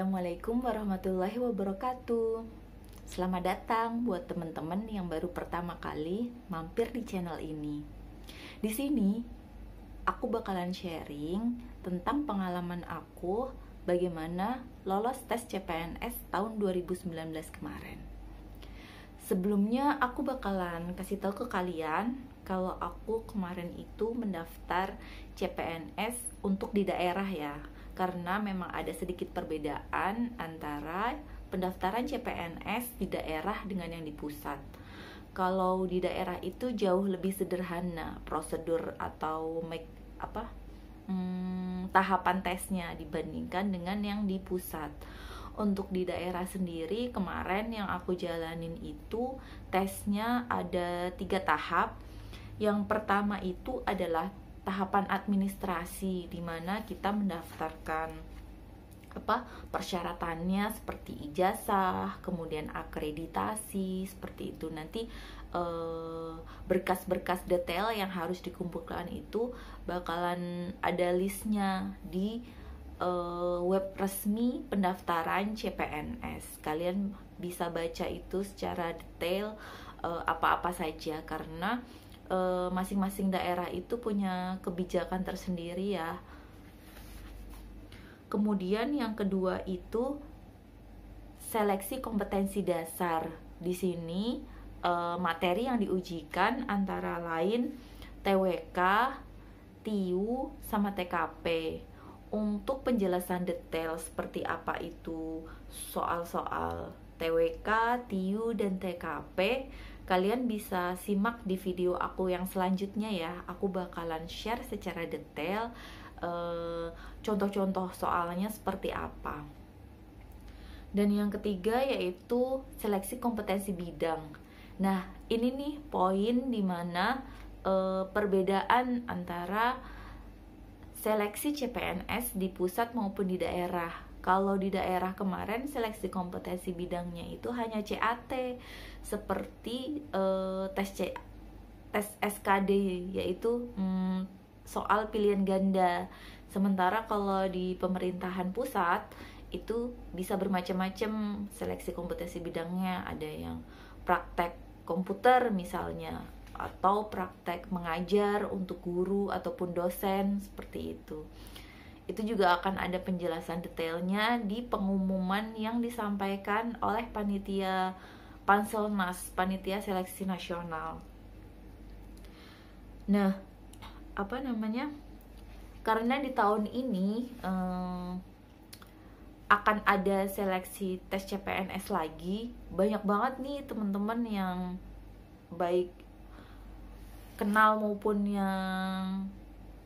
Assalamualaikum warahmatullahi wabarakatuh. Selamat datang buat teman-teman yang baru pertama kali mampir di channel ini. Di sini aku bakalan sharing tentang pengalaman aku bagaimana lolos tes CPNS tahun 2019 kemarin. Sebelumnya aku bakalan kasih tahu ke kalian kalau aku kemarin itu mendaftar CPNS untuk di daerah ya. Karena memang ada sedikit perbedaan antara pendaftaran CPNS di daerah dengan yang di pusat. Kalau di daerah itu jauh lebih sederhana prosedur atau tahapan tesnya dibandingkan dengan yang di pusat. Untuk di daerah sendiri kemarin yang aku jalanin itu tesnya ada 3 tahap. Yang pertama itu adalah tahapan administrasi, di mana kita mendaftarkan persyaratannya seperti ijazah, kemudian akreditasi, seperti itu. Nanti berkas-berkas detail yang harus dikumpulkan itu bakalan ada listnya di web resmi pendaftaran CPNS. Kalian bisa baca itu secara detail apa-apa saja, karena masing-masing daerah itu punya kebijakan tersendiri ya. Kemudian yang kedua itu seleksi kompetensi dasar. Di sini materi yang diujikan antara lain TWK, TIU, sama TKP. Untuk penjelasan detail seperti apa itu soal-soal TWK, TIU, dan TKP, kalian bisa simak di video aku yang selanjutnya ya. Aku bakalan share secara detail contoh-contoh soalnya seperti apa. Dan yang ketiga yaitu seleksi kompetensi bidang. Nah, ini nih poin dimana perbedaan antara seleksi CPNS di pusat maupun di daerah. Kalau di daerah kemarin seleksi kompetensi bidangnya itu hanya CAT, seperti tes SKD, yaitu soal pilihan ganda. Sementara kalau di pemerintahan pusat itu bisa bermacam-macam seleksi kompetensi bidangnya. Ada yang praktek komputer misalnya, atau praktek mengajar untuk guru ataupun dosen, seperti itu. Itu juga akan ada penjelasan detailnya di pengumuman yang disampaikan oleh panitia Panselnas, panitia seleksi nasional. Nah, karena di tahun ini akan ada seleksi tes CPNS lagi, banyak banget nih teman-teman yang baik kenal maupun yang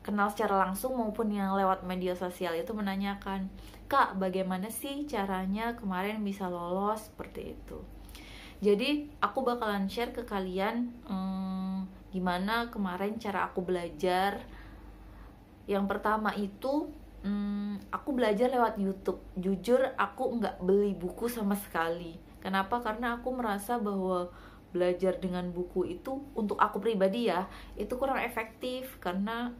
kenal secara langsung maupun yang lewat media sosial itu menanyakan, "Kak, bagaimana sih caranya kemarin bisa lolos?" Seperti itu. Jadi aku bakalan share ke kalian gimana kemarin cara aku belajar. Yang pertama itu aku belajar lewat YouTube. Jujur aku nggak beli buku sama sekali. Kenapa? Karena aku merasa bahwa belajar dengan buku itu untuk aku pribadi ya, itu kurang efektif. Karena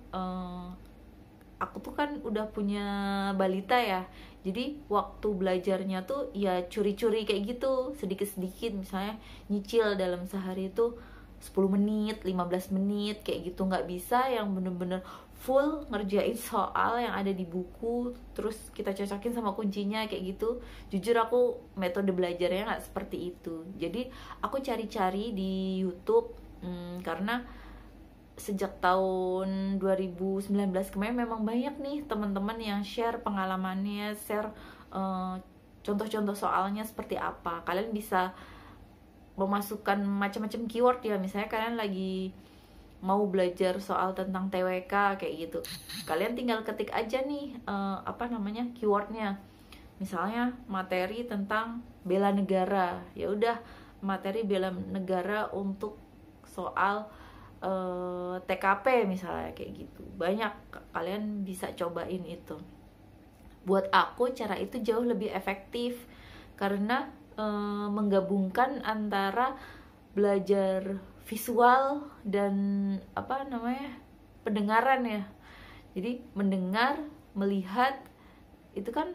aku tuh kan udah punya balita ya, jadi waktu belajarnya tuh ya curi-curi kayak gitu, sedikit-sedikit. Misalnya nyicil dalam sehari itu 10 menit, 15 menit kayak gitu. Nggak bisa yang bener-bener full ngerjain soal yang ada di buku terus kita cocokin sama kuncinya kayak gitu. Jujur aku metode belajarnya nggak seperti itu. Jadi aku cari-cari di YouTube karena sejak tahun 2019 kemarin memang banyak nih teman-teman yang share pengalamannya, share contoh-contoh soalnya seperti apa. Kalian bisa memasukkan macam-macam keyword ya. Misalnya kalian lagi mau belajar soal tentang TWK kayak gitu, kalian tinggal ketik aja nih keywordnya. Misalnya materi tentang bela negara, ya udah materi bela negara untuk soal TKP misalnya kayak gitu. Banyak, kalian bisa cobain itu. Buat aku cara itu jauh lebih efektif karena menggabungkan antara belajar visual dan pendengaran ya. Jadi mendengar, melihat itu kan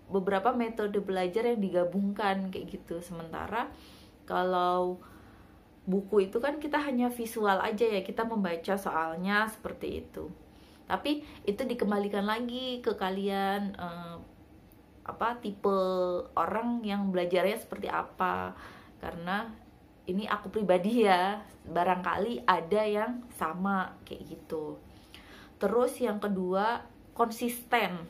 beberapa metode belajar yang digabungkan kayak gitu. Sementara kalau buku itu kan kita hanya visual aja ya, kita membaca soalnya seperti itu. Tapi itu dikembalikan lagi ke kalian, tipe orang yang belajarnya seperti apa. Karena ini aku pribadi ya, barangkali ada yang sama kayak gitu. Terus yang kedua, konsisten,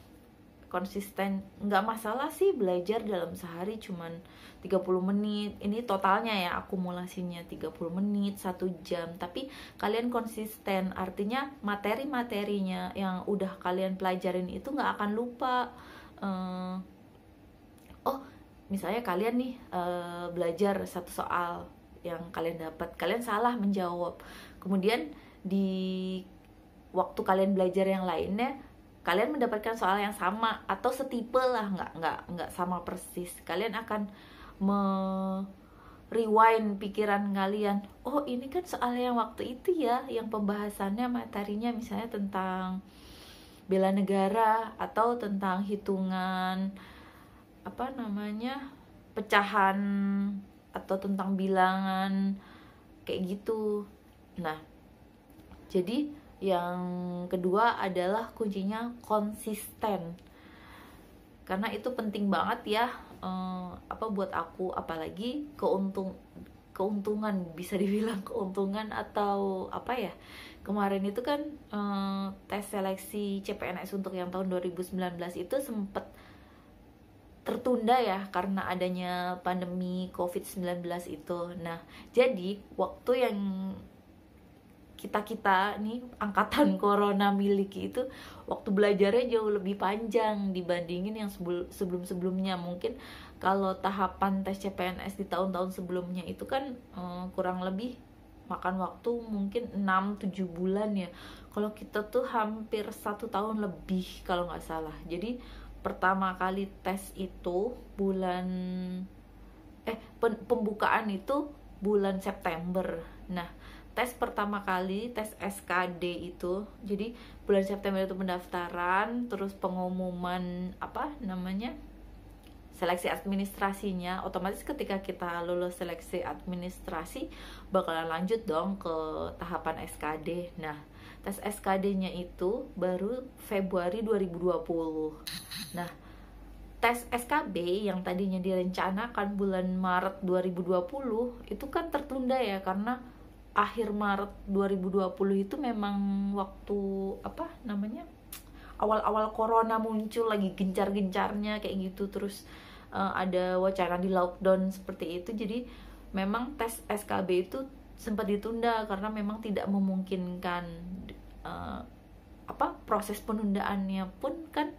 nggak masalah sih belajar dalam sehari cuman 30 menit, ini totalnya ya, akumulasinya 30 menit, 1 jam, tapi kalian konsisten, artinya materi-materinya yang udah kalian pelajarin itu nggak akan lupa. Misalnya kalian nih belajar satu soal yang kalian dapat, kalian salah menjawab, kemudian di waktu kalian belajar yang lainnya kalian mendapatkan soal yang sama atau setipe lah, nggak sama persis, kalian akan rewind pikiran kalian, oh ini kan soal yang waktu itu ya, yang pembahasannya materinya misalnya tentang bela negara atau tentang hitungan pecahan atau tentang bilangan kayak gitu. Nah, jadi yang kedua adalah kuncinya konsisten, karena itu penting banget ya, buat aku, apalagi keuntungan, bisa dibilang keuntungan atau kemarin itu kan tes seleksi CPNS untuk yang tahun 2019 itu sempet tertunda ya karena adanya pandemi COVID-19 itu. Nah, jadi waktu yang kita nih angkatan corona miliki itu, waktu belajarnya jauh lebih panjang dibandingin yang sebelum-sebelumnya. Mungkin kalau tahapan tes CPNS di tahun-tahun sebelumnya itu kan kurang lebih makan waktu mungkin 6-7 bulan ya. Kalau kita tuh hampir 1 tahun lebih kalau nggak salah. Jadi pertama kali tes itu pembukaan itu bulan September. Nah, tes pertama kali, tes SKD itu, jadi bulan September itu pendaftaran, terus pengumuman seleksi administrasinya. Otomatis ketika kita lulus seleksi administrasi bakalan lanjut dong ke tahapan SKD. Nah, tes SKD-nya itu baru Februari 2020. Nah, tes SKB yang tadinya direncanakan bulan Maret 2020 itu kan tertunda ya, karena akhir Maret 2020 itu memang waktu awal-awal corona muncul lagi gencar-gencarnya kayak gitu. Terus ada wacana di lockdown seperti itu. Jadi memang tes SKB itu sempat ditunda karena memang tidak memungkinkan. Proses penundaannya pun kan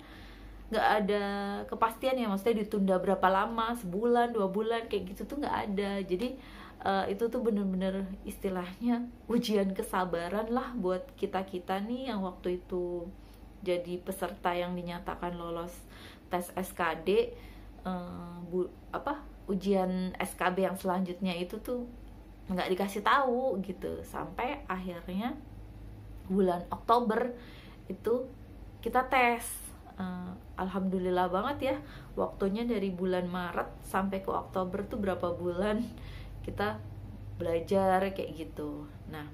nggak ada kepastian ya, maksudnya ditunda berapa lama, sebulan, 2 bulan kayak gitu tuh nggak ada. Jadi itu tuh bener-bener istilahnya ujian kesabaran lah buat kita nih yang waktu itu jadi peserta yang dinyatakan lolos tes SKD. Ujian SKB yang selanjutnya itu tuh nggak dikasih tahu gitu, sampai akhirnya bulan Oktober itu kita tes. Alhamdulillah banget ya, waktunya dari bulan Maret sampai ke Oktober tuh berapa bulan kita belajar kayak gitu. Nah,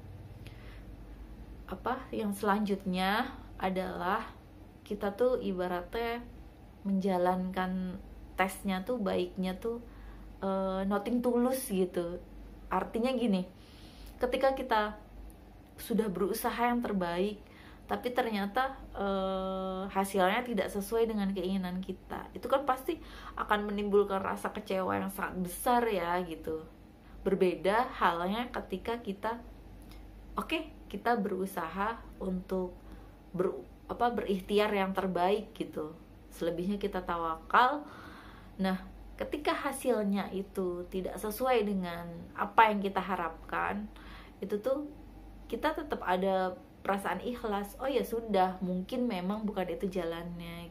yang selanjutnya adalah kita tuh ibaratnya menjalankan tesnya tuh baiknya tuh nothing tulus gitu. Artinya gini, ketika kita sudah berusaha yang terbaik tapi ternyata hasilnya tidak sesuai dengan keinginan kita, itu kan pasti akan menimbulkan rasa kecewa yang sangat besar ya gitu. Berbeda halnya ketika kita kita berusaha untuk berikhtiar yang terbaik gitu, selebihnya kita tawakal. Nah, ketika hasilnya itu tidak sesuai dengan apa yang kita harapkan, itu tuh kita tetap ada perasaan ikhlas. Oh ya sudah, mungkin memang bukan itu jalannya